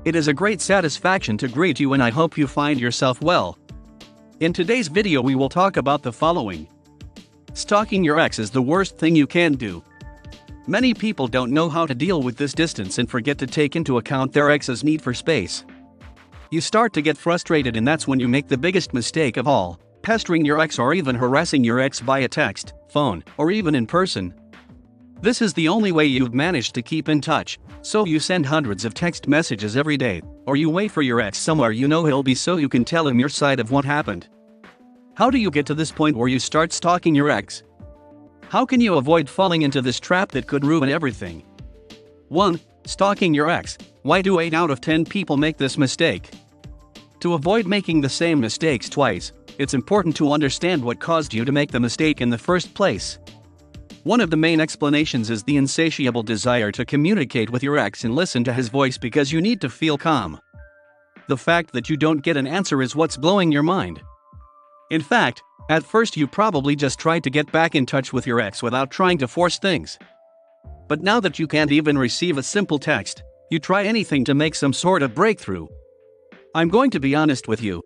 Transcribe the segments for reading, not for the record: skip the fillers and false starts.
It is a great satisfaction to greet you, and I hope you find yourself well. In today's video we will talk about the following. Stalking your ex is the worst thing you can do. Many people don't know how to deal with this distance and forget to take into account their ex's need for space. You start to get frustrated, and that's when you make the biggest mistake of all, pestering your ex or even harassing your ex via text, phone, or even in person. This is the only way you've managed to keep in touch, so you send hundreds of text messages every day, or you wait for your ex somewhere you know he'll be so you can tell him your side of what happened. How do you get to this point where you start stalking your ex? How can you avoid falling into this trap that could ruin everything? 1. Stalking your ex. Why do 8 out of 10 people make this mistake? To avoid making the same mistakes twice, it's important to understand what caused you to make the mistake in the first place. One of the main explanations is the insatiable desire to communicate with your ex and listen to his voice because you need to feel calm. The fact that you don't get an answer is what's blowing your mind. In fact, at first you probably just tried to get back in touch with your ex without trying to force things. But now that you can't even receive a simple text, you try anything to make some sort of breakthrough. I'm going to be honest with you.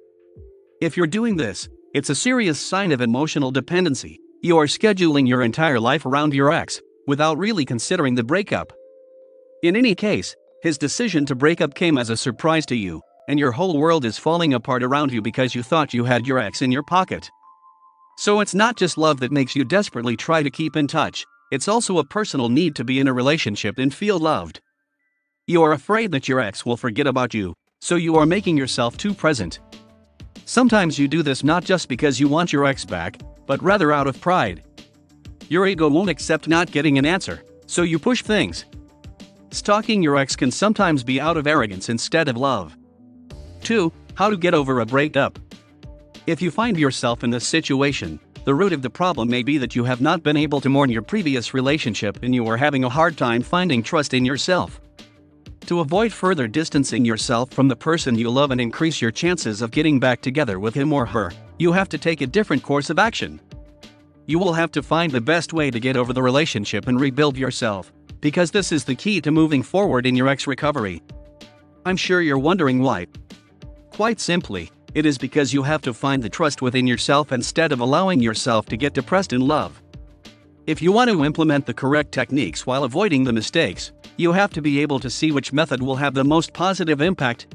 If you're doing this, it's a serious sign of emotional dependency. You are scheduling your entire life around your ex, without really considering the breakup. In any case, his decision to break up came as a surprise to you, and your whole world is falling apart around you because you thought you had your ex in your pocket. So it's not just love that makes you desperately try to keep in touch, it's also a personal need to be in a relationship and feel loved. You are afraid that your ex will forget about you, so you are making yourself too present. Sometimes you do this not just because you want your ex back, but rather out of pride. Your ego won't accept not getting an answer, so you push things. Stalking your ex can sometimes be out of arrogance instead of love. 2. How to get over a breakup. If you find yourself in this situation, the root of the problem may be that you have not been able to mourn your previous relationship and you are having a hard time finding trust in yourself. To avoid further distancing yourself from the person you love and increase your chances of getting back together with him or her, you have to take a different course of action. You will have to find the best way to get over the relationship and rebuild yourself, because this is the key to moving forward in your ex recovery. I'm sure you're wondering why. Quite simply, it is because you have to find the trust within yourself instead of allowing yourself to get depressed in love. If you want to implement the correct techniques while avoiding the mistakes, you have to be able to see which method will have the most positive impact.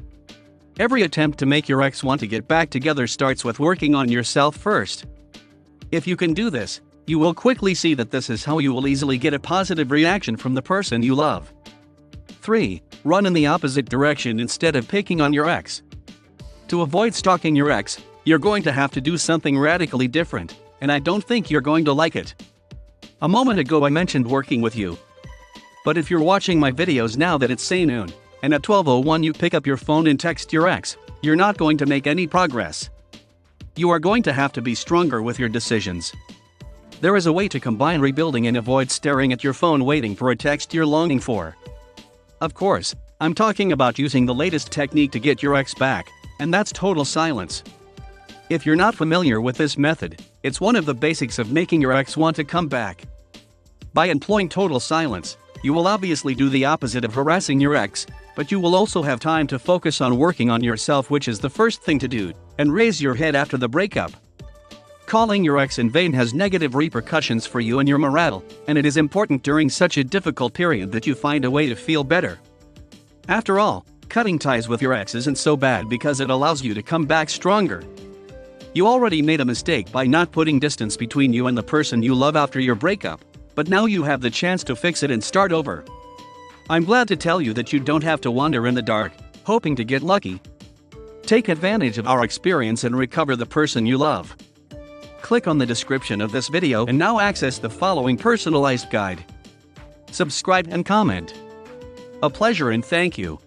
Every attempt to make your ex want to get back together starts with working on yourself first. If you can do this, you will quickly see that this is how you will easily get a positive reaction from the person you love. 3. Run in the opposite direction instead of picking on your ex. To avoid stalking your ex, you're going to have to do something radically different, and I don't think you're going to like it. A moment ago I mentioned working with you. But if you're watching my videos now that it's say noon, and at 12:01 you pick up your phone and text your ex, you're not going to make any progress. You are going to have to be stronger with your decisions. There is a way to combine rebuilding and avoid staring at your phone waiting for a text you're longing for. Of course, I'm talking about using the latest technique to get your ex back, and that's total silence. If you're not familiar with this method, it's one of the basics of making your ex want to come back. By employing total silence, you will obviously do the opposite of harassing your ex, but you will also have time to focus on working on yourself, which is the first thing to do, and raise your head after the breakup. Calling your ex in vain has negative repercussions for you and your morale, and it is important during such a difficult period that you find a way to feel better. After all, cutting ties with your ex isn't so bad because it allows you to come back stronger. You already made a mistake by not putting distance between you and the person you love after your breakup, but now you have the chance to fix it and start over. I'm glad to tell you that you don't have to wander in the dark, hoping to get lucky. Take advantage of our experience and recover the person you love. Click on the description of this video and now access the following personalized guide. Subscribe and comment. A pleasure and thank you.